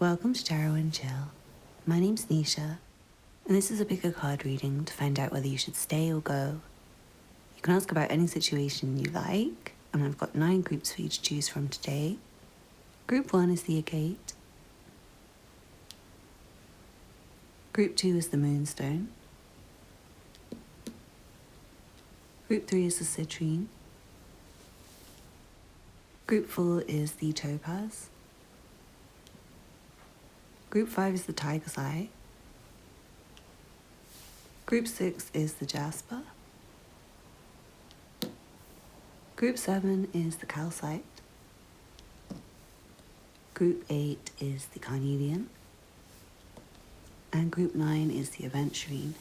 Welcome to Tarot and Chill. My name's Nisha, and this is a pick a card reading to find out whether you should stay or go. You can ask about any situation you like, and I've got 9 groups for you to choose from today. Group 1 is the Agate. Group 2 is the Moonstone. Group 3 is the Citrine. Group 4 is the Topaz. Group 5 is the Calcite. Group 6 is the Jasper. Group 7 is the Calcite. Group 8 is the Carnelian. And Group 9 is the Aventurine.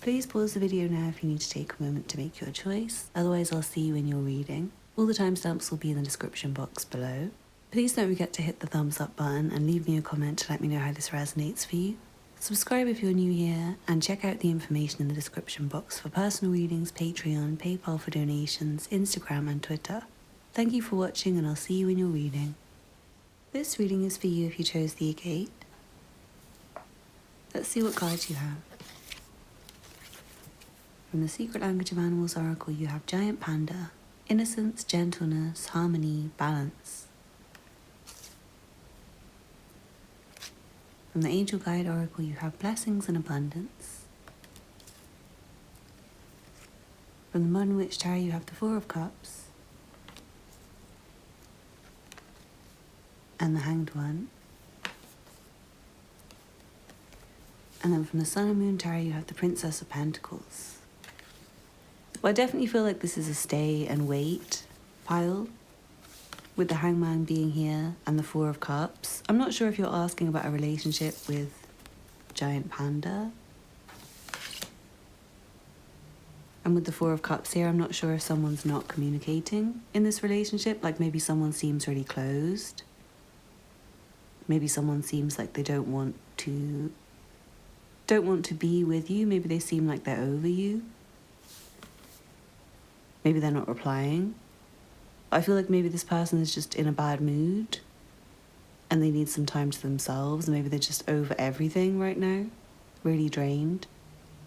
Please pause the video now if you need to take a moment to make your choice, otherwise I'll see you in your reading. All the timestamps will be in the description box below. Please don't forget to hit the thumbs up button and leave me a comment to let me know how this resonates for you. Subscribe if you're new here, and check out the information in the description box for personal readings, Patreon, PayPal for donations, Instagram and Twitter. Thank you for watching, and I'll see you in your reading. This reading is for you if you chose the Agate. Let's see what cards you have. From the Secret Language of Animals Oracle, you have Giant Panda, Innocence, Gentleness, Harmony, Balance. From the Angel Guide Oracle, you have Blessings and Abundance. From the Modern Witch Tarot, you have the Four of Cups and the Hanged One. And then from the Sun and Moon Tarot, you have the Princess of Pentacles. Well, I definitely feel like this is a stay and wait pile, with the Hangman being here and the Four of Cups. I'm not sure if you're asking about a relationship with Giant Panda. And with the Four of Cups here, I'm not sure if someone's not communicating in this relationship. Like maybe someone seems really closed. Maybe someone seems like they don't want to be with you. Maybe they seem like they're over you. Maybe they're not replying. I feel like maybe this person is just in a bad mood and they need some time to themselves. Maybe they're just over everything right now, really drained.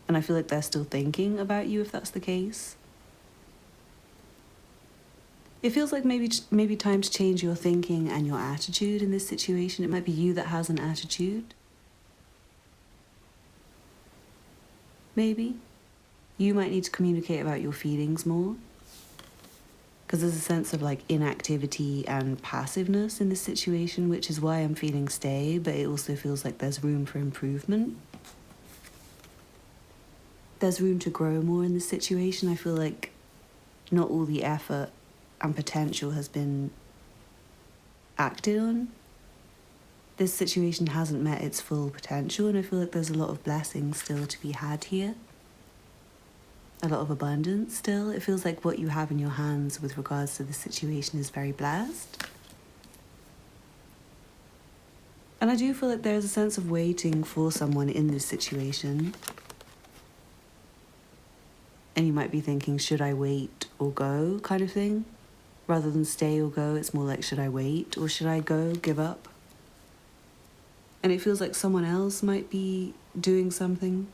And I feel like they're still thinking about you if that's the case. It feels like maybe time to change your thinking and your attitude in this situation. It might be you that has an attitude. Maybe. You might need to communicate about your feelings more. Because there's a sense of like inactivity and passiveness in this situation, which is why I'm feeling stay, but it also feels like there's room for improvement. There's room to grow more in this situation. I feel like not all the effort and potential has been acted on. This situation hasn't met its full potential, and I feel like there's a lot of blessings still to be had here. A lot of abundance still. It feels like what you have in your hands with regards to the situation is very blessed. And I do feel like there's a sense of waiting for someone in this situation. And you might be thinking, should I wait or go kind of thing? Rather than stay or go, it's more like, should I wait or should I go, give up? And it feels like someone else might be doing something.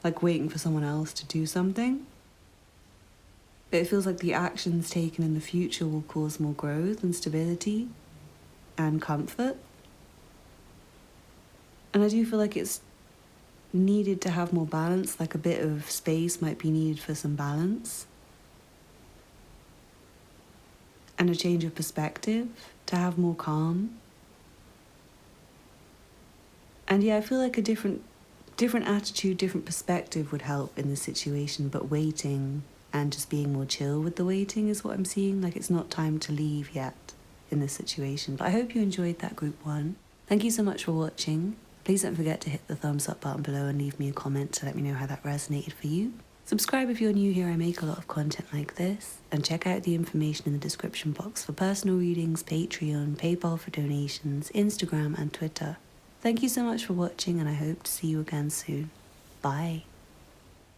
Like waiting for someone else to do something. But it feels like the actions taken in the future will cause more growth and stability and comfort. And I do feel like it's needed to have more balance, like a bit of space might be needed for some balance. And a change of perspective to have more calm. And yeah, I feel like a different attitude, different perspective would help in this situation, but waiting and just being more chill with the waiting is what I'm seeing. Like it's not time to leave yet in this situation. But I hope you enjoyed that group 1. Thank you so much for watching. Please don't forget to hit the thumbs up button below and leave me a comment to let me know how that resonated for you. Subscribe if you're new here. I make a lot of content like this. And check out the information in the description box for personal readings, Patreon, PayPal for donations, Instagram and Twitter. Thank you so much for watching, and I hope to see you again soon. Bye.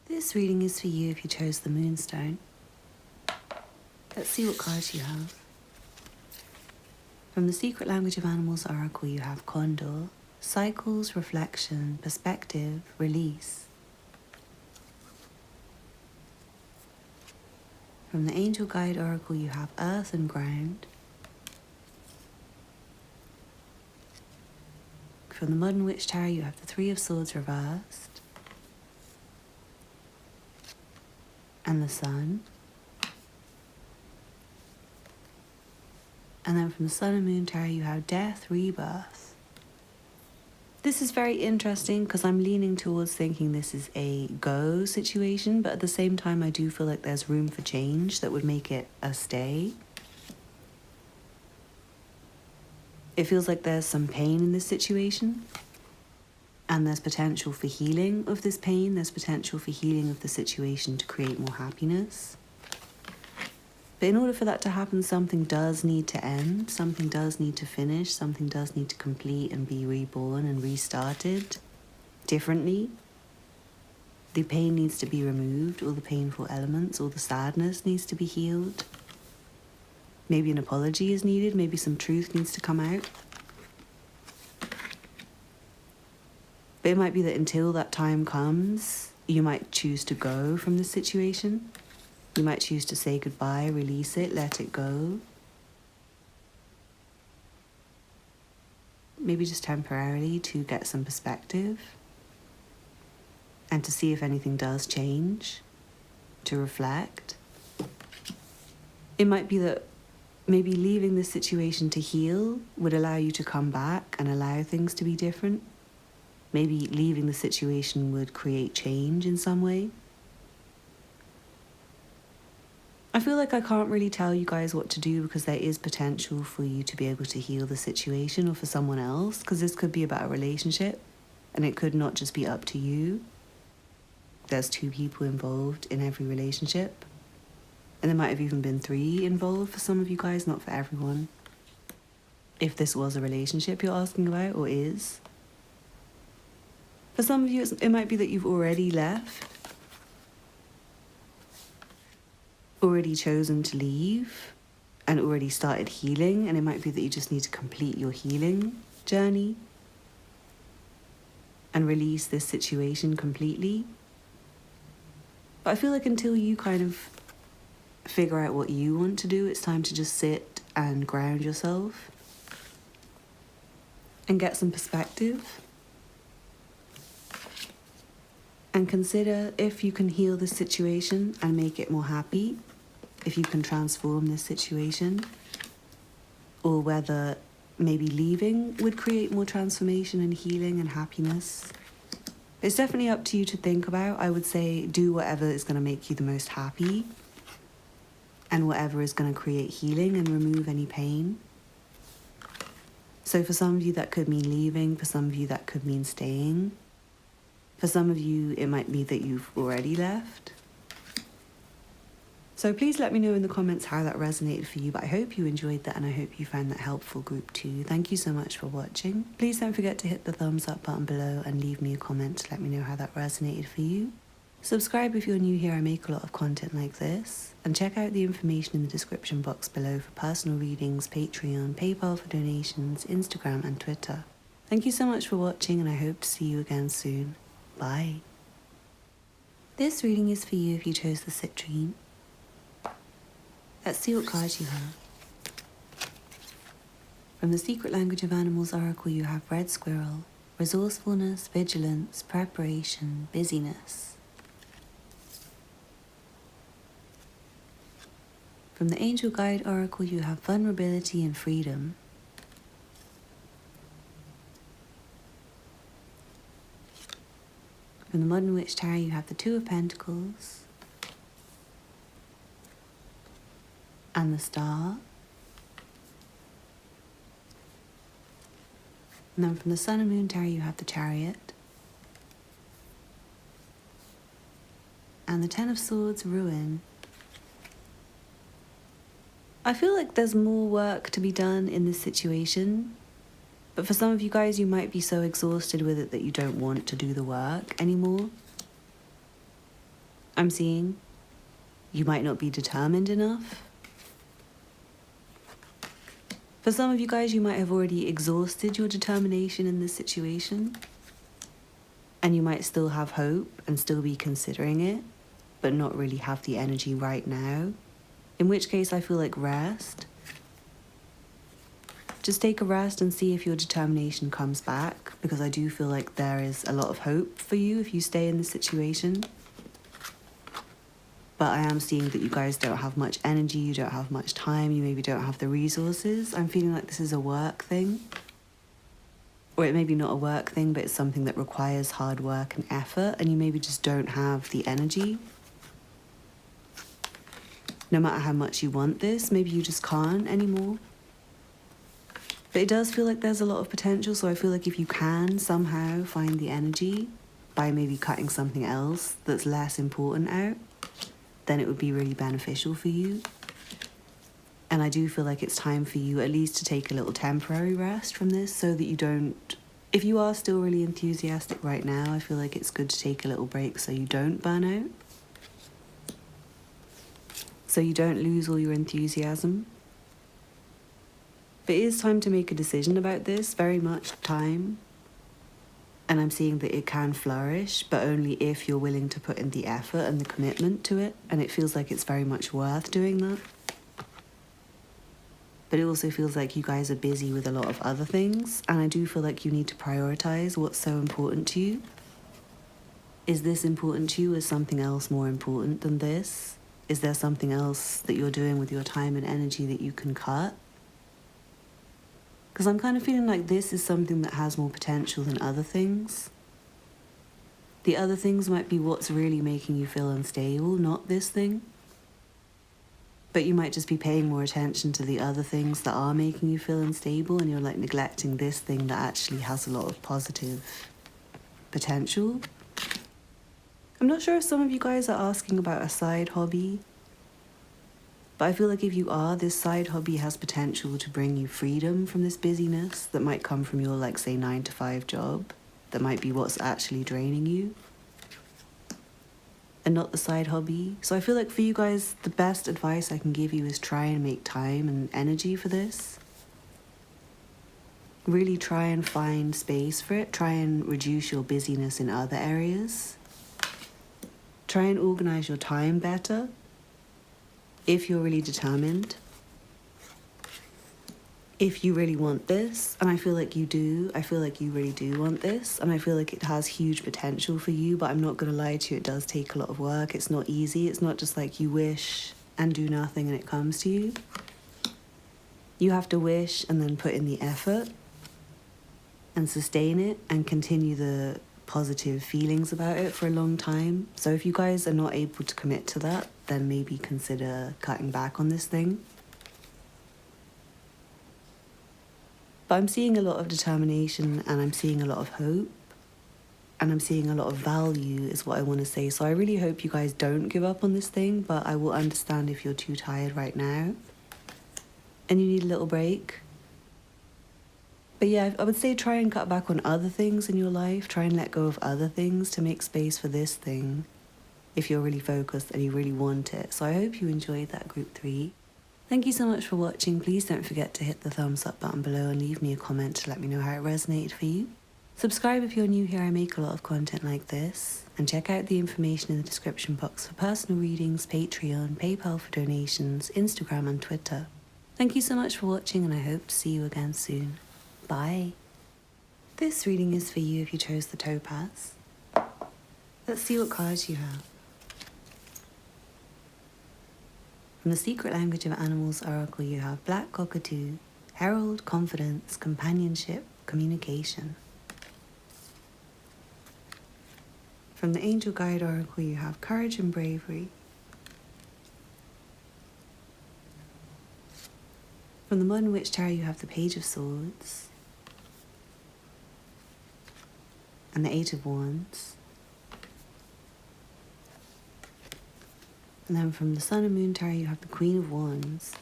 This reading is for you if you chose the Moonstone. Let's see what cards you have. From the Secret Language of Animals Oracle, you have Condor, cycles, reflection, perspective, release. From the Angel Guide Oracle, you have Earth and Ground. From the Modern Witch Tarot, you have the Three of Swords reversed. And the Sun. And then from the Sun and Moon Tarot, you have Death, Rebirth. This is very interesting because I'm leaning towards thinking this is a go situation, but at the same time I do feel like there's room for change that would make it a stay. It feels like there's some pain in this situation, and there's potential for healing of this pain. There's potential for healing of the situation to create more happiness. But in order for that to happen, something does need to end, something does need to finish, something does need to complete and be reborn and restarted differently. The pain needs to be removed, all the painful elements, all the sadness needs to be healed. Maybe an apology is needed, maybe some truth needs to come out. But it might be that until that time comes, you might choose to go from the situation. You might choose to say goodbye, release it, let it go. Maybe just temporarily to get some perspective and to see if anything does change, to reflect. It might be that maybe leaving this situation to heal would allow you to come back and allow things to be different. Maybe leaving the situation would create change in some way. I feel like I can't really tell you guys what to do because there is potential for you to be able to heal the situation or for someone else, because this could be about a relationship and it could not just be up to you. There's two people involved in every relationship, and there might have even been 3 involved for some of you guys, not for everyone. If this was a relationship you're asking about or is. For some of you, it might be that you've already left, already chosen to leave, and already started healing, and it might be that you just need to complete your healing journey and release this situation completely. But I feel like until you kind of figure out what you want to do, it's time to just sit and ground yourself and get some perspective and consider if you can heal this situation and make it more happy, if you can transform this situation, or whether maybe leaving would create more transformation and healing and happiness. It's definitely up to you to think about. I would say do whatever is going to make you the most happy and whatever is going to create healing and remove any pain. So for some of you that could mean leaving, for some of you that could mean staying. For some of you it might be that you've already left. So please let me know in the comments how that resonated for you, but I hope you enjoyed that and I hope you found that helpful, group 2. Thank you so much for watching. Please don't forget to hit the thumbs up button below and leave me a comment to let me know how that resonated for you. Subscribe if you're new here, I make a lot of content like this. And check out the information in the description box below for personal readings, Patreon, PayPal for donations, Instagram and Twitter. Thank you so much for watching and I hope to see you again soon. Bye. This reading is for you if you chose the Citrine. Let's see what cards you have. From the Secret Language of Animals Oracle, you have Red Squirrel, resourcefulness, vigilance, preparation, busyness. From the Angel Guide Oracle, you have vulnerability and freedom. From the Modern Witch Tarot, you have the Two of Pentacles and the Star. And then from the Sun and Moon Tarot, you have the Chariot and the Ten of Swords, Ruin. I feel like there's more work to be done in this situation, but for some of you guys, you might be so exhausted with it that you don't want to do the work anymore. I'm seeing you might not be determined enough. For some of you guys, you might have already exhausted your determination in this situation. And you might still have hope and still be considering it, but not really have the energy right now. In which case, I feel like rest. Just take a rest and see if your determination comes back, because I do feel like there is a lot of hope for you if you stay in this situation. But I am seeing that you guys don't have much energy, you don't have much time, you maybe don't have the resources. I'm feeling like this is a work thing. Or it may be not a work thing, but it's something that requires hard work and effort, and you maybe just don't have the energy. No matter how much you want this, maybe you just can't anymore. But it does feel like there's a lot of potential, so I feel like if you can somehow find the energy by maybe cutting something else that's less important out, then it would be really beneficial for you. And I do feel like it's time for you at least to take a little temporary rest from this so that you don't... If you are still really enthusiastic right now, I feel like it's good to take a little break so you don't burn out. So you don't lose all your enthusiasm. But it is time to make a decision about this, very much time. And I'm seeing that it can flourish, but only if you're willing to put in the effort and the commitment to it. And it feels like it's very much worth doing that. But it also feels like you guys are busy with a lot of other things. And I do feel like you need to prioritize what's so important to you. Is this important to you? Is something else more important than this? Is there something else that you're doing with your time and energy that you can cut? Because I'm kind of feeling like this is something that has more potential than other things. The other things might be what's really making you feel unstable, not this thing. But you might just be paying more attention to the other things that are making you feel unstable, and you're like neglecting this thing that actually has a lot of positive potential. I'm not sure if some of you guys are asking about a side hobby. But I feel like if you are, this side hobby has potential to bring you freedom from this busyness that might come from your, like, say, 9-to-5 job. That might be what's actually draining you. And not the side hobby. So I feel like for you guys, the best advice I can give you is try and make time and energy for this. Really try and find space for it. Try and reduce your busyness in other areas. Try and organize your time better. If you're really determined, if you really want this, and I feel like you do, I feel like you really do want this, and I feel like it has huge potential for you, but I'm not going to lie to you, it does take a lot of work. It's not easy. It's not just like you wish and do nothing and it comes to you. You have to wish and then put in the effort and sustain it and continue the positive feelings about it for a long time. So if you guys are not able to commit to that, then maybe consider cutting back on this thing. But I'm seeing a lot of determination, and I'm seeing a lot of hope, and I'm seeing a lot of value is what I want to say. So I really hope you guys don't give up on this thing, but I will understand if you're too tired right now and you need a little break. But yeah, I would say try and cut back on other things in your life. Try and let go of other things to make space for this thing if you're really focused and you really want it. So I hope you enjoyed that group 3. Thank you so much for watching. Please don't forget to hit the thumbs up button below and leave me a comment to let me know how it resonated for you. Subscribe if you're new here. I make a lot of content like this. And check out the information in the description box for personal readings, Patreon, PayPal for donations, Instagram and Twitter. Thank you so much for watching, and I hope to see you again soon. Bye. This reading is for you if you chose the Topaz. Let's see what cards you have. From the Secret Language of Animals Oracle, you have Black Cockatoo, Herald, Confidence, Companionship, Communication. From the Angel Guide Oracle, you have Courage and Bravery. From the Modern Witch Tarot, you have the Page of Swords and the 8 of Wands. And then from the Sun and Moon Tarot, you have the Queen of Wands.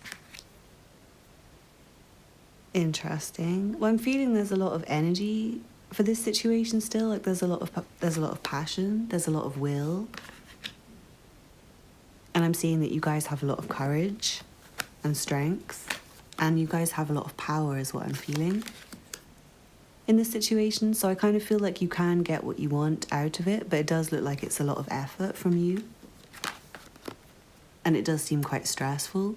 Interesting. Well, I'm feeling there's a lot of energy for this situation still. Like there's a lot of passion. There's a lot of will. And I'm seeing that you guys have a lot of courage and strength And you guys have a lot of power is what I'm feeling in this situation. So I kind of feel like you can get what you want out of it, but it does look like it's a lot of effort from you. And it does seem quite stressful.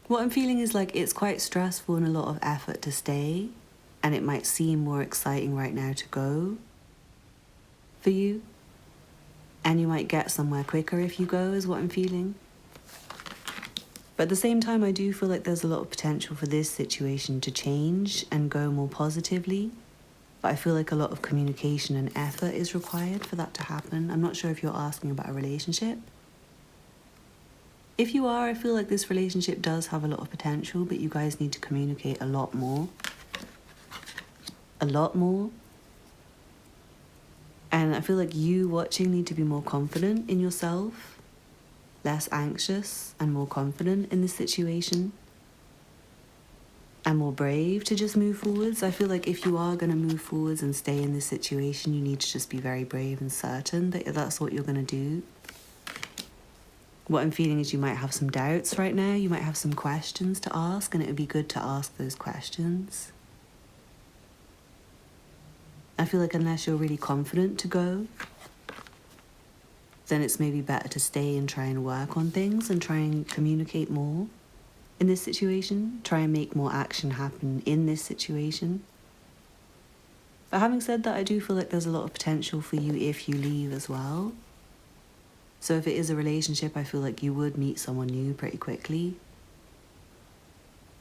What I'm feeling is like it's quite stressful and a lot of effort to stay, and it might seem more exciting right now to go for you. And you might get somewhere quicker if you go, is what I'm feeling. But at the same time, I do feel like there's a lot of potential for this situation to change and go more positively. But I feel like a lot of communication and effort is required for that to happen. I'm not sure if you're asking about a relationship. If you are, I feel like this relationship does have a lot of potential, but you guys need to communicate a lot more. A lot more. And I feel like you watching need to be more confident in yourself, less anxious and more confident in this situation, and more brave to just move forwards. I feel like if you are going to move forwards and stay in this situation, you need to just be very brave and certain that that's what you're going to do. What I'm feeling is you might have some doubts right now. You might have some questions to ask, and it would be good to ask those questions. I feel like unless you're really confident to go, then it's maybe better to stay and try and work on things and try and communicate more in this situation. Try and make more action happen in this situation. But having said that, I do feel like there's a lot of potential for you if you leave as well. So if it is a relationship, I feel like you would meet someone new pretty quickly.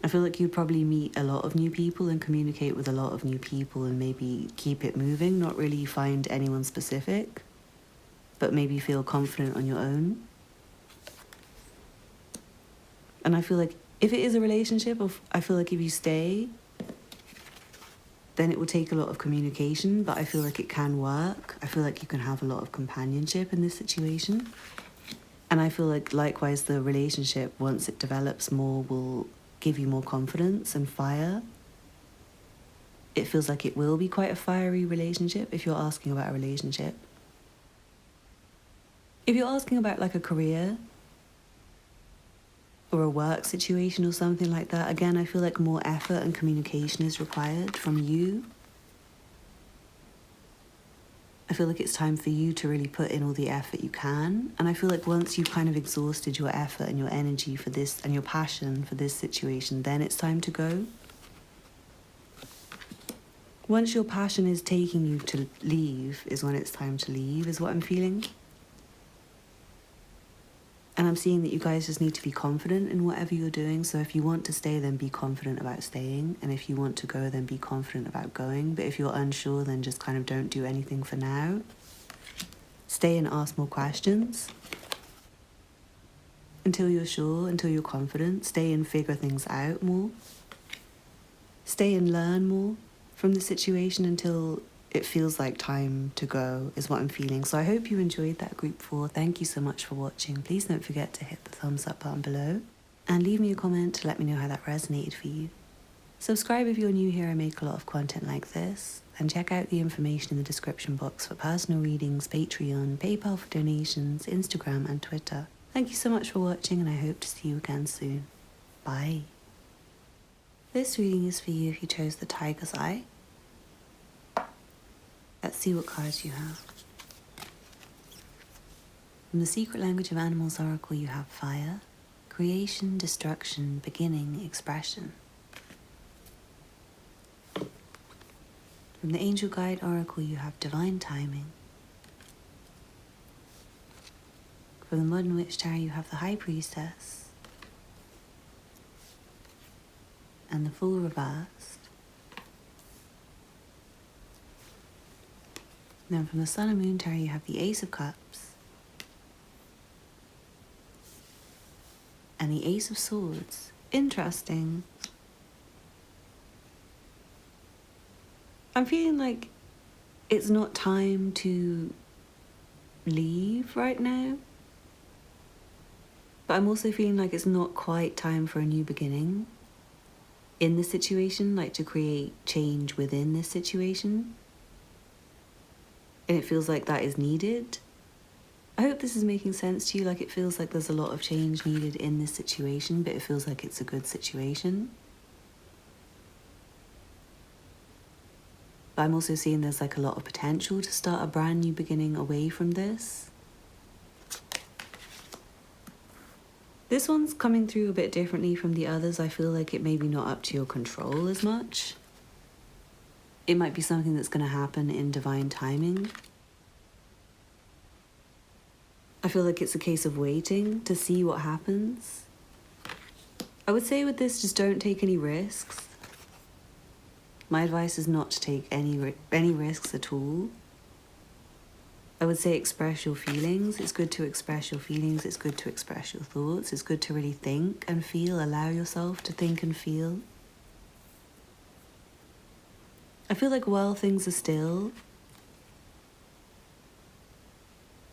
I feel like you'd probably meet a lot of new people and communicate with a lot of new people and maybe keep it moving, not really find anyone specific, but maybe feel confident on your own. And I feel like if it is a relationship, I feel like if you stay, then it will take a lot of communication, but I feel like it can work. I feel like you can have a lot of companionship in this situation. And I feel like likewise the relationship, once it develops more, will give you more confidence and fire. It feels like it will be quite a fiery relationship if you're asking about a relationship. If you're asking about like a career or a work situation or something like that, again, I feel like more effort and communication is required from you. I feel like it's time for you to really put in all the effort you can. And I feel like once you've kind of exhausted your effort and your energy for this and your passion for this situation, then it's time to go. Once your passion is taking you to leave is when it's time to leave, is what I'm feeling. And I'm seeing that you guys just need to be confident in whatever you're doing. So if you want to stay, then be confident about staying. And if you want to go, then be confident about going. But if you're unsure, then just kind of don't do anything for now. Stay and ask more questions until you're sure, until you're confident. Stay and figure things out more. Stay and learn more from the situation until it feels like time to go, is what I'm feeling. So I hope you enjoyed that group 4. Thank you so much for watching. Please don't forget to hit the thumbs up button below and leave me a comment to let me know how that resonated for you. Subscribe if you're new here. I make a lot of content like this. And check out the information in the description box for personal readings, Patreon, PayPal for donations, Instagram and Twitter. Thank you so much for watching, and I hope to see you again soon. Bye. This reading is for you if you chose the Tiger's Eye. Let's see what cards you have. From the Secret Language of Animals Oracle, you have Fire, Creation, Destruction, Beginning, Expression. From the Angel Guide Oracle, you have Divine Timing. From the Modern Witch Tarot, you have the High Priestess and the Fool reversed. Then from the Sun and Moon Tarot, you have the Ace of Cups and the Ace of Swords. Interesting. I'm feeling like it's not time to leave right now. But I'm also feeling like it's not quite time for a new beginning in this situation, like to create change within this situation. And it feels like that is needed. I hope this is making sense to you. Like, it feels like there's a lot of change needed in this situation, but it feels like it's a good situation. But I'm also seeing there's like a lot of potential to start a brand new beginning away from this. This one's coming through a bit differently from the others. I feel like it may be not up to your control as much. It might be something that's going to happen in divine timing. I feel like it's a case of waiting to see what happens. I would say with this, just don't take any risks. My advice is not to take any risks at all. I would say express your feelings. It's good to express your feelings. It's good to express your thoughts. It's good to really think and feel. Allow yourself to think and feel. I feel like while things are still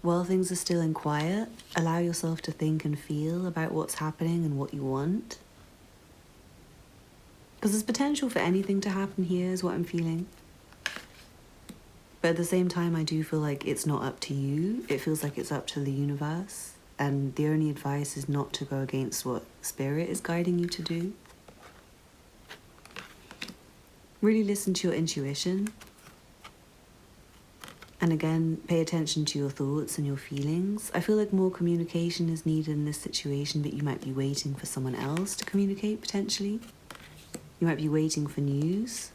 in quiet, allow yourself to think and feel about what's happening and what you want. Because there's potential for anything to happen here is what I'm feeling. But at the same time, I do feel like it's not up to you. It feels like it's up to the universe. And the only advice is not to go against what Spirit is guiding you to do. Really listen to your intuition. And again, pay attention to your thoughts and your feelings. I feel like more communication is needed in this situation, but you might be waiting for someone else to communicate potentially. You might be waiting for news.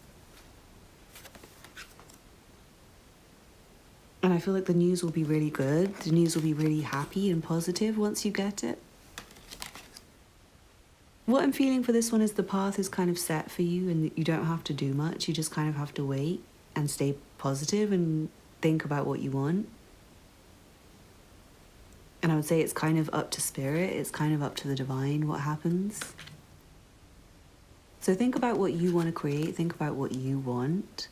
And I feel like the news will be really good. The news will be really happy and positive once you get it. What I'm feeling for this one is the path is kind of set for you and you don't have to do much. You just kind of have to wait and stay positive and think about what you want. And I would say it's kind of up to Spirit. It's kind of up to the divine what happens. So think about what you want to create. Think about what you want.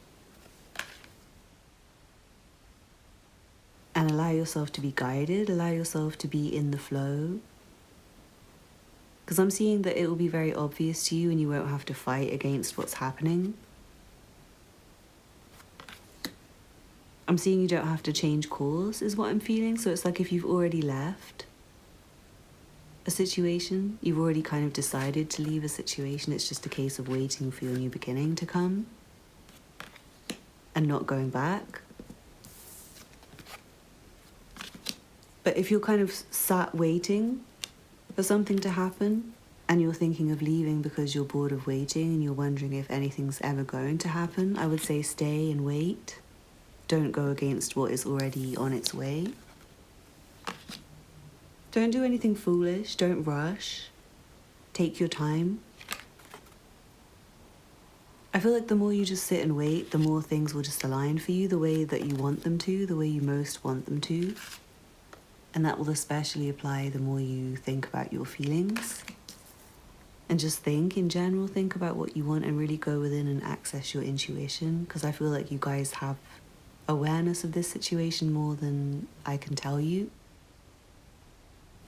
And allow yourself to be guided. Allow yourself to be in the flow. Because I'm seeing that it will be very obvious to you and you won't have to fight against what's happening. I'm seeing you don't have to change course is what I'm feeling. So it's like if you've already left a situation, you've already kind of decided to leave a situation. It's just a case of waiting for your new beginning to come and not going back. But if you're kind of sat waiting for something to happen and you're thinking of leaving because you're bored of waiting and you're wondering if anything's ever going to happen, I would say stay and wait. Don't go against what is already on its way. Don't do anything foolish. Don't rush. Take your time. I feel like the more you just sit and wait, the more things will just align for you the way that you want them to, the way you most want them to. And that will especially apply the more you think about your feelings. And just think in general, think about what you want and really go within and access your intuition. Because I feel like you guys have awareness of this situation more than I can tell you.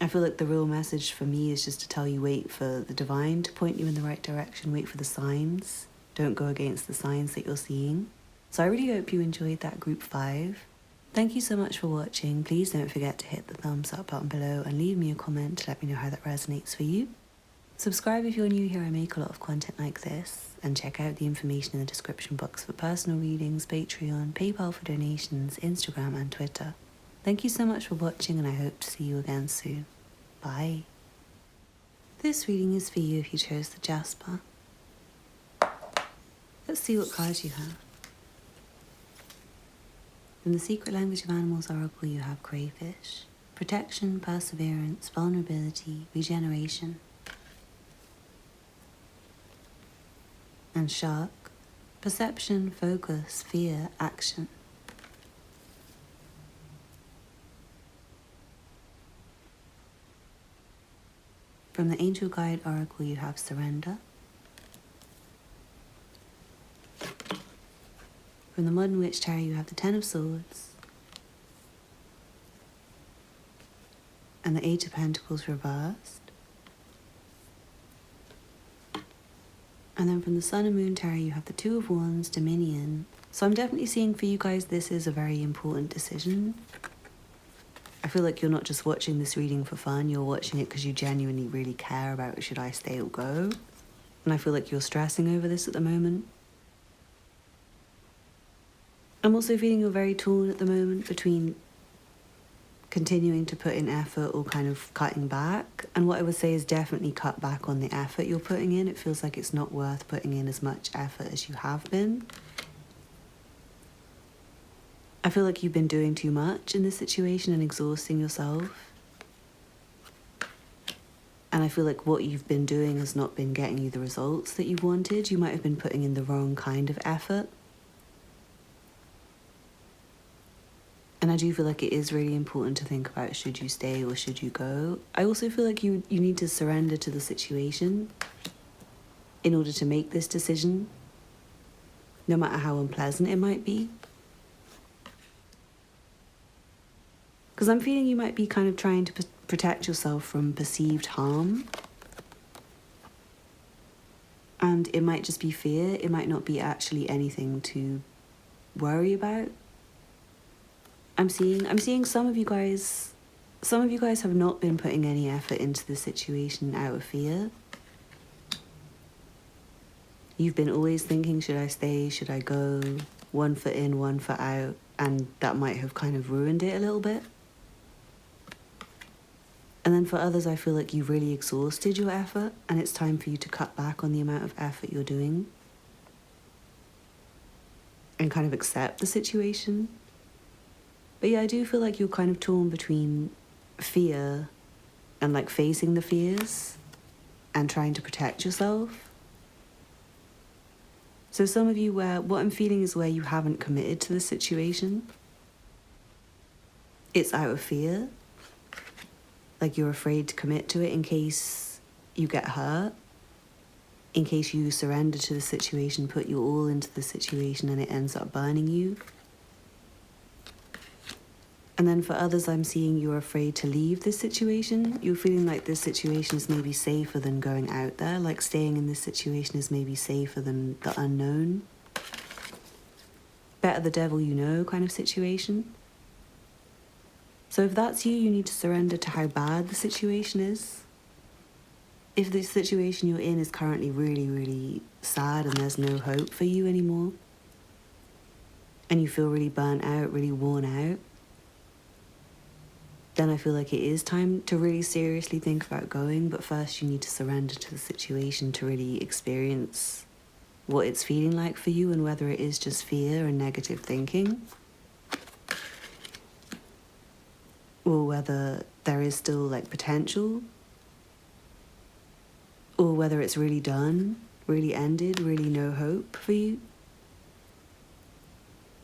I feel like the real message for me is just to tell you wait for the divine to point you in the right direction. Wait for the signs. Don't go against the signs that you're seeing. So I really hope you enjoyed that group 5. Thank you so much for watching. Please don't forget to hit the thumbs up button below and leave me a comment to let me know how that resonates for you. Subscribe if you're new here. I make a lot of content like this. And check out the information in the description box for personal readings, Patreon, PayPal for donations, Instagram and Twitter. Thank you so much for watching and I hope to see you again soon. Bye. This reading is for you if you chose the Jasper. Let's see what cards you have. From the Secret Language of Animals Oracle you have Crayfish, Protection, Perseverance, Vulnerability, Regeneration. And Shark, Perception, Focus, Fear, Action. From the Angel Guide Oracle you have Surrender. From the Modern Witch Tarot you have the Ten of Swords. And the Eight of Pentacles reversed. And then from the Sun and Moon Tarot you have the Two of Wands, Dominion. So I'm definitely seeing for you guys this is a very important decision. I feel like you're not just watching this reading for fun, you're watching it because you genuinely really care about should I stay or go. And I feel like you're stressing over this at the moment. I'm also feeling you're very torn at the moment between continuing to put in effort or kind of cutting back. And what I would say is definitely cut back on the effort you're putting in. It feels like it's not worth putting in as much effort as you have been. I feel like you've been doing too much in this situation and exhausting yourself. And I feel like what you've been doing has not been getting you the results that you wanted. You might have been putting in the wrong kind of effort. And I do feel like it is really important to think about should you stay or should you go. I also feel like you need to surrender to the situation in order to make this decision, no matter how unpleasant it might be. Because I'm feeling you might be kind of trying to protect yourself from perceived harm. And it might just be fear. It might not be actually anything to worry about. I'm seeing some of you guys have not been putting any effort into the situation out of fear. You've been always thinking, should I stay, should I go, 1 foot in, 1 foot out, and that might have kind of ruined it a little bit. And then for others, I feel like you've really exhausted your effort and it's time for you to cut back on the amount of effort you're doing and kind of accept the situation. But yeah, I do feel like you're kind of torn between fear and like facing the fears and trying to protect yourself. So some of you what I'm feeling is where you haven't committed to the situation. It's out of fear. Like you're afraid to commit to it in case you get hurt, in case you surrender to the situation, put your all into the situation and it ends up burning you. And then for others, I'm seeing you're afraid to leave this situation. You're feeling like this situation is maybe safer than going out there, like staying in this situation is maybe safer than the unknown. Better the devil you know kind of situation. So if that's you, you need to surrender to how bad the situation is. If the situation you're in is currently really, really sad and there's no hope for you anymore, and you feel really burnt out, really worn out, then I feel like it is time to really seriously think about going, but first you need to surrender to the situation to really experience what it's feeling like for you and whether it is just fear and negative thinking, or whether there is still like potential, or whether it's really done, really ended, really no hope for you.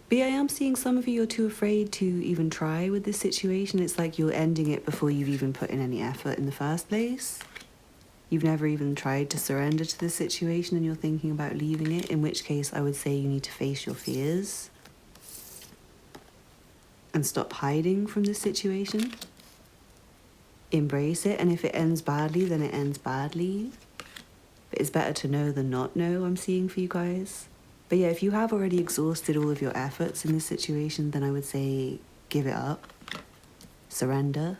But yeah, I am seeing some of you are too afraid to even try with this situation. It's like you're ending it before you've even put in any effort in the first place. You've never even tried to surrender to this situation and you're thinking about leaving it, in which case I would say you need to face your fears and stop hiding from this situation. Embrace it, and if it ends badly, then it ends badly. But it's better to know than not know, I'm seeing for you guys. But yeah, if you have already exhausted all of your efforts in this situation, then I would say give it up. Surrender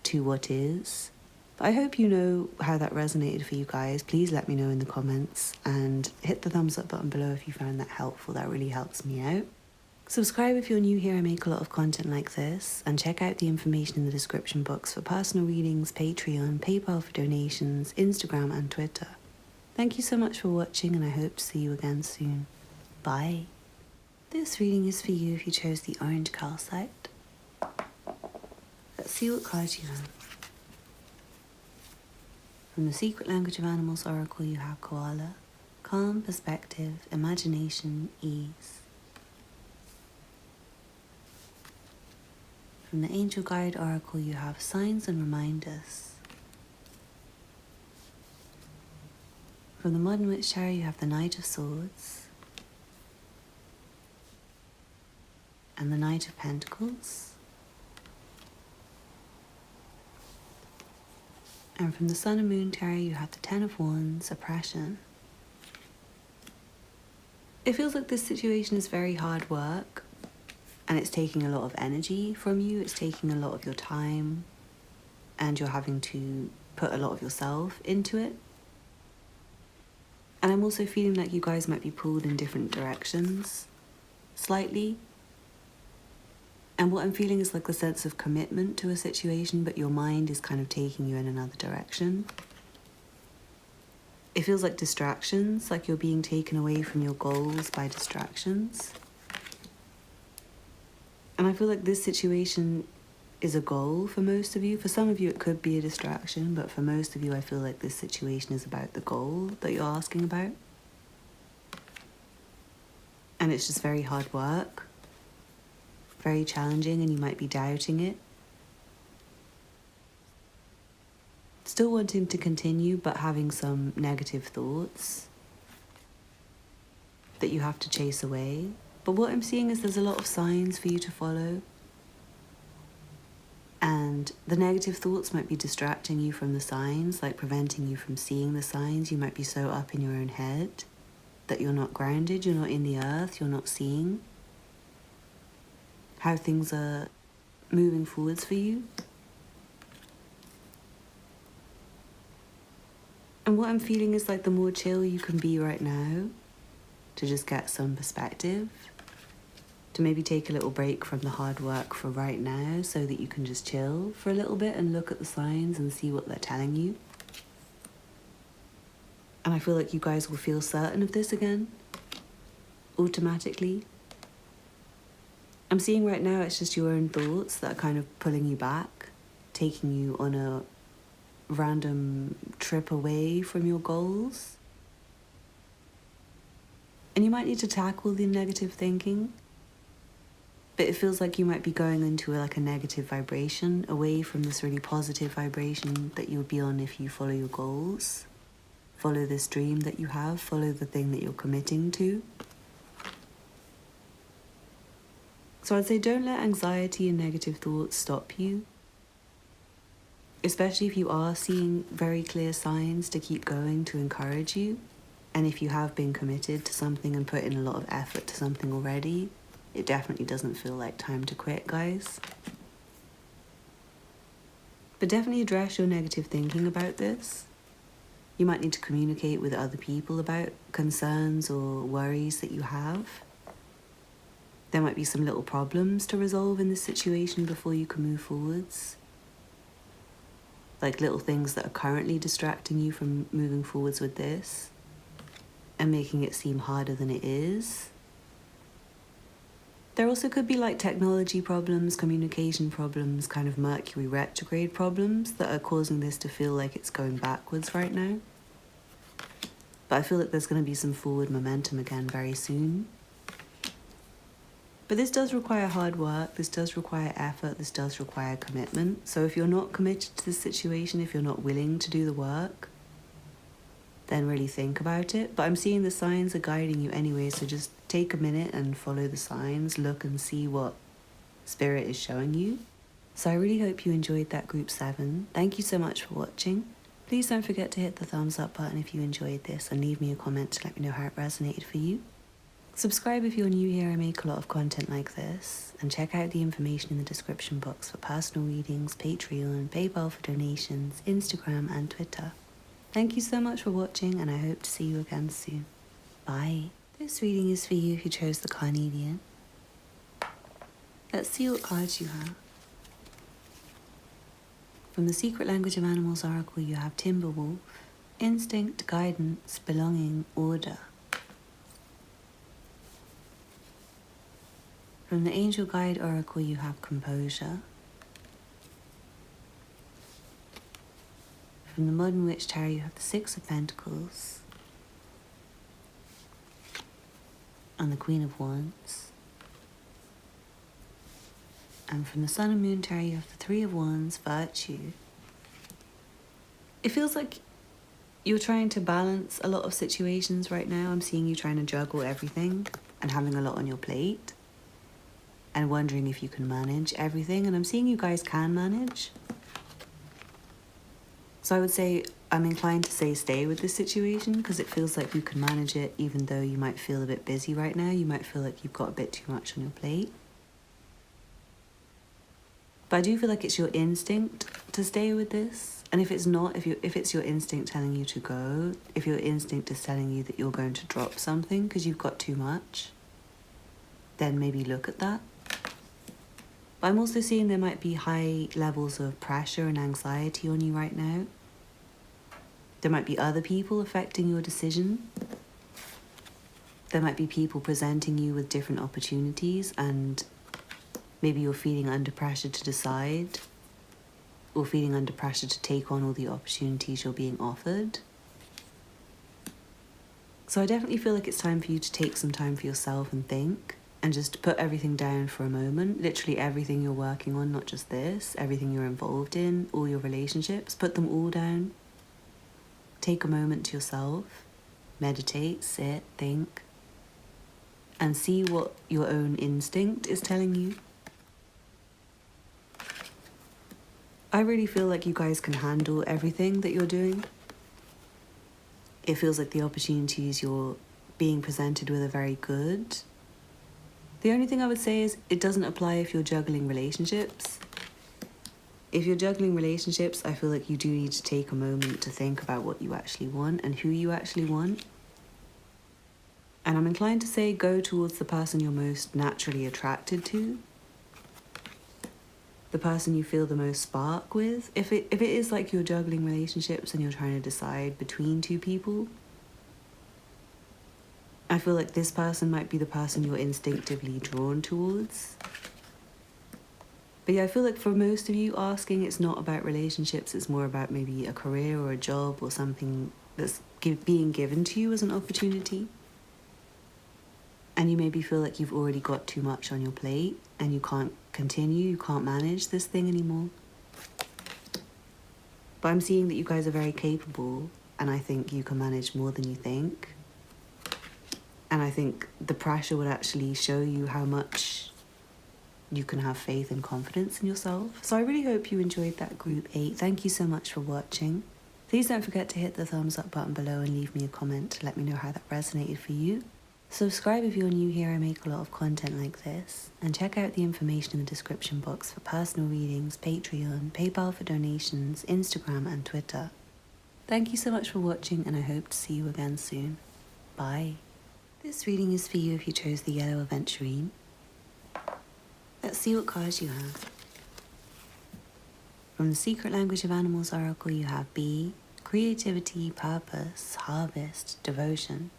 to what is. But I hope you know how that resonated for you guys. Please let me know in the comments and hit the thumbs up button below if you found that helpful. That really helps me out. Subscribe if you're new here. I make a lot of content like this. And check out the information in the description box for personal readings, Patreon, PayPal for donations, Instagram and Twitter. Thank you so much for watching and I hope to see you again soon. Bye. This reading is for you if you chose the orange calcite. Let's see what cards you have. From the Secret Language of Animals Oracle you have koala, calm, perspective, imagination, ease. From the Angel Guide Oracle you have signs and reminders. From the Modern Witch Tarot you have the Knight of Swords and the Knight of Pentacles. And from the Sun and Moon Tarot you have the Ten of Wands, oppression. It feels like this situation is very hard work. And it's taking a lot of energy from you, it's taking a lot of your time, and you're having to put a lot of yourself into it. And I'm also feeling like you guys might be pulled in different directions, slightly. And what I'm feeling is like a sense of commitment to a situation, but your mind is kind of taking you in another direction. It feels like distractions, like you're being taken away from your goals by distractions. And I feel like this situation is a goal for most of you. For some of you, it could be a distraction, but for most of you, I feel like this situation is about the goal that you're asking about. And it's just very hard work, very challenging, and you might be doubting it. Still wanting to continue, but having some negative thoughts that you have to chase away. But what I'm seeing is there's a lot of signs for you to follow. And the negative thoughts might be distracting you from the signs, like preventing you from seeing the signs. You might be so up in your own head that you're not grounded, you're not in the earth, you're not seeing how things are moving forwards for you. And what I'm feeling is like the more chill you can be right now, to just get some perspective, to maybe take a little break from the hard work for right now so that you can just chill for a little bit and look at the signs and see what they're telling you. And I feel like you guys will feel certain of this again, automatically. I'm seeing right now it's just your own thoughts that are kind of pulling you back, taking you on a random trip away from your goals. And you might need to tackle the negative thinking, but it feels like you might be going into like a negative vibration, away from this really positive vibration that you'll be on if you follow your goals, follow this dream that you have, follow the thing that you're committing to. So I'd say don't let anxiety and negative thoughts stop you. Especially if you are seeing very clear signs to keep going, to encourage you. And if you have been committed to something and put in a lot of effort to something already, it definitely doesn't feel like time to quit, guys. But definitely address your negative thinking about this. You might need to communicate with other people about concerns or worries that you have. There might be some little problems to resolve in this situation before you can move forwards. Like little things that are currently distracting you from moving forwards with this and making it seem harder than it is. There also could be like technology problems, communication problems, kind of Mercury retrograde problems that are causing this to feel like it's going backwards right now. But I feel like there's going to be some forward momentum again very soon. But this does require hard work, this does require effort, this does require commitment. So if you're not committed to this situation, if you're not willing to do the work, then really think about it. But I'm seeing the signs are guiding you anyway, so just take a minute and follow the signs, look and see what Spirit is showing you. So I really hope you enjoyed that group 7. Thank you so much for watching. Please don't forget to hit the thumbs up button if you enjoyed this and leave me a comment to let me know how it resonated for you. Subscribe if you're new here, I make a lot of content like this, and check out the information in the description box for personal readings, Patreon, PayPal for donations, Instagram and Twitter. Thank you so much for watching and I hope to see you again soon. Bye. This reading is for you who chose the Carnelian. Let's see what cards you have. From the Secret Language of Animals Oracle you have Timberwolf, Instinct, Guidance, Belonging, Order. From the Angel Guide Oracle you have Composure. From the Modern Witch Tarot you have the Six of Pentacles and the Queen of Wands. And from the Sun and Moon Tarot you have the Three of Wands, Virtue. It feels like you're trying to balance a lot of situations right now. I'm seeing you trying to juggle everything and having a lot on your plate and wondering if you can manage everything. And I'm seeing you guys can manage. So I would say I'm inclined to say stay with this situation because it feels like you can manage it even though you might feel a bit busy right now. You might feel like you've got a bit too much on your plate. But I do feel like it's your instinct to stay with this. And if it's not, if it's your instinct telling you to go, if your instinct is telling you that you're going to drop something because you've got too much, then maybe look at that. But I'm also seeing there might be high levels of pressure and anxiety on you right now. There might be other people affecting your decision. There might be people presenting you with different opportunities, and maybe you're feeling under pressure to decide, or feeling under pressure to take on all the opportunities you're being offered. So I definitely feel like it's time for you to take some time for yourself and think, and just put everything down for a moment. Literally everything you're working on, not just this, everything you're involved in, all your relationships, put them all down. Take a moment to yourself, meditate, sit, think, and see what your own instinct is telling you. I really feel like you guys can handle everything that you're doing. It feels like the opportunities you're being presented with are very good. The only thing I would say is it doesn't apply if you're juggling relationships. If you're juggling relationships, I feel like you do need to take a moment to think about what you actually want and who you actually want. And I'm inclined to say go towards the person you're most naturally attracted to. The person you feel the most spark with. If it is like you're juggling relationships and you're trying to decide between two people, I feel like this person might be the person you're instinctively drawn towards. But yeah, I feel like for most of you asking, it's not about relationships, it's more about maybe a career or a job or something that's being given to you as an opportunity. And you maybe feel like you've already got too much on your plate and you can't continue, you can't manage this thing anymore. But I'm seeing that you guys are very capable, and I think you can manage more than you think. And I think the pressure would actually show you how much you can have faith and confidence in yourself. So I really hope you enjoyed that group 8. Thank you so much for watching. Please don't forget to hit the thumbs up button below and leave me a comment to let me know how that resonated for you. Subscribe if you're new here. I make a lot of content like this. And check out the information in the description box for personal readings, Patreon, PayPal for donations, Instagram and Twitter. Thank you so much for watching, and I hope to see you again soon. Bye. This reading is for you if you chose the yellow Aventurine. Let's see what cards you have. From the Secret Language of Animals Oracle, you have Bee, Creativity, Purpose, Harvest, Devotion.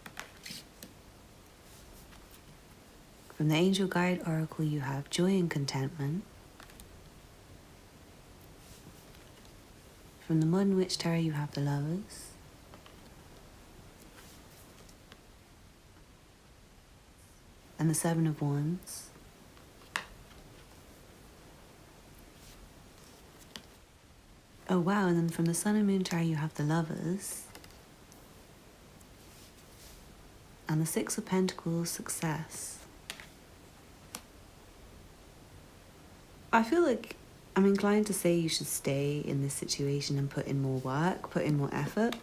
From the Angel Guide Oracle, you have Joy and Contentment. From the Modern Witch Tarot, you have the Lovers. And the Seven of Wands. Oh wow, and then from the Sun and Moon Tarot you have the Lovers. And the Six of Pentacles, Success. I feel like I'm inclined to say you should stay in this situation and put in more work, put in more effort.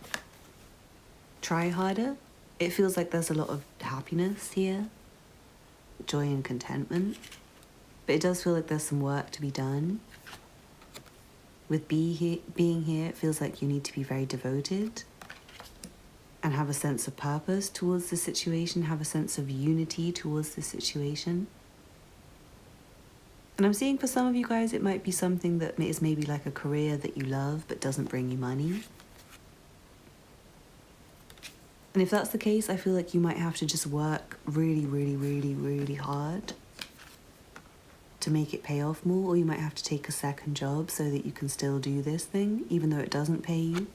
Try harder. It feels like there's a lot of happiness here. Joy and contentment. But it does feel like there's some work to be done. With being here, it feels like you need to be very devoted and have a sense of purpose towards the situation, have a sense of unity towards the situation. And I'm seeing for some of you guys, it might be something that is maybe like a career that you love but doesn't bring you money. And if that's the case, I feel like you might have to just work really, really, really, really hard to make it pay off more, or you might have to take a second job so that you can still do this thing, even though it doesn't pay you.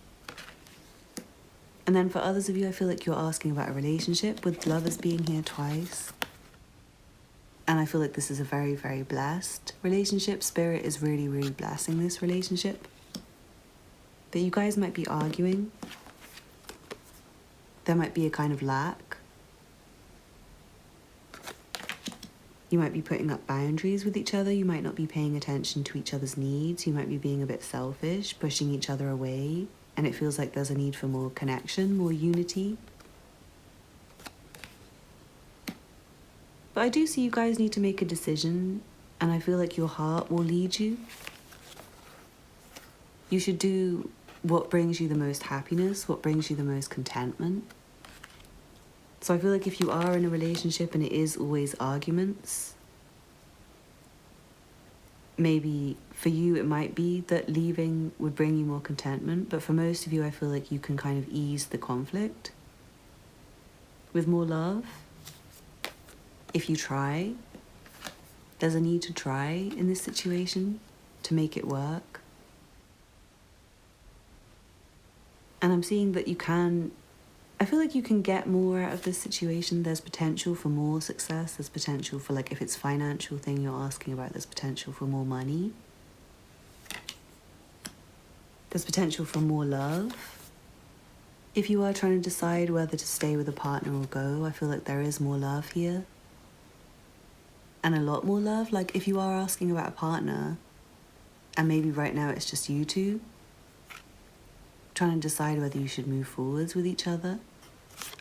And then for others of you, I feel like you're asking about a relationship, with Lovers being here twice. And I feel like this is a very, very blessed relationship. Spirit is really, really blessing this relationship. But you guys might be arguing. There might be a kind of lack. You might be putting up boundaries with each other. You might not be paying attention to each other's needs. You might be being a bit selfish, pushing each other away. And it feels like there's a need for more connection, more unity. But I do see you guys need to make a decision And I feel like your heart will lead you. You should do what brings you the most happiness, what brings you the most contentment. So I feel like if you are in a relationship and it is always arguments, maybe for you it might be that leaving would bring you more contentment, but for most of you I feel like you can kind of ease the conflict with more love. If you try, there's a need to try in this situation to make it work. And I'm seeing that I feel like you can get more out of this situation. There's potential for more success. There's potential for, like, if it's financial thing you're asking about, there's potential for more money. There's potential for more love. If you are trying to decide whether to stay with a partner or go, I feel like there is more love here. And a lot more love. Like, if you are asking about a partner, and maybe right now it's just you two, trying to decide whether you should move forwards with each other,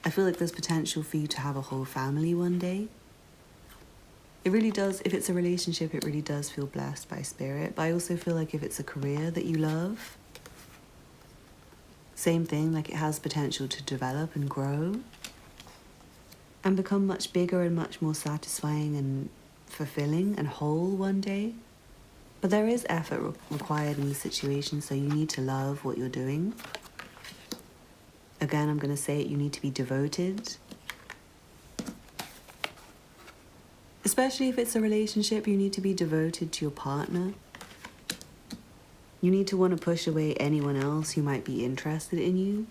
I feel like there's potential for you to have a whole family one day. It really does. If it's a relationship, it really does feel blessed by spirit. But I also feel like if it's a career that you love, same thing, like it has potential to develop and grow and become much bigger and much more satisfying and fulfilling and whole one day. But there is effort required in these situations, so you need to love what you're doing. Again, I'm going to say it, you need to be devoted. Especially if it's a relationship, you need to be devoted to your partner. You need to want to push away anyone else who might be interested in you.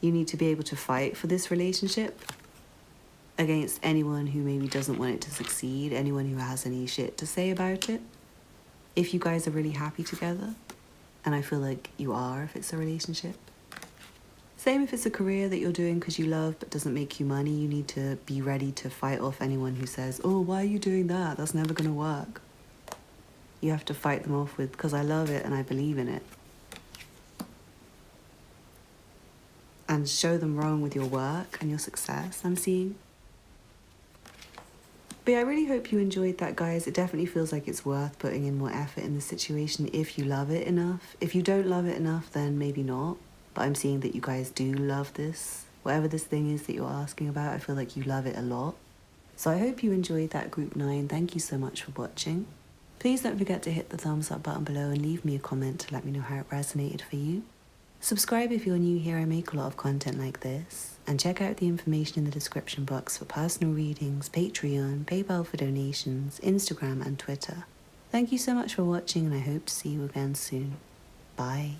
You need to be able to fight for this relationship against anyone who maybe doesn't want it to succeed, anyone who has any shit to say about it. If you guys are really happy together, and I feel like you are if it's a relationship. Same if it's a career that you're doing because you love but doesn't make you money, you need to be ready to fight off anyone who says, oh, why are you doing that? That's never going to work. You have to fight them off with, because I love it and I believe in it. And show them wrong with your work and your success, I'm seeing. But yeah, I really hope you enjoyed that, guys. It definitely feels like it's worth putting in more effort in this situation if you love it enough. If you don't love it enough, then maybe not. But I'm seeing that you guys do love this. Whatever this thing is that you're asking about, I feel like you love it a lot. So I hope you enjoyed that group 9. Thank you so much for watching. Please don't forget to hit the thumbs up button below and leave me a comment to let me know how it resonated for you. Subscribe if you're new here. I make a lot of content like this. And check out the information in the description box for personal readings, Patreon, PayPal for donations, Instagram and Twitter. Thank you so much for watching and I hope to see you again soon. Bye.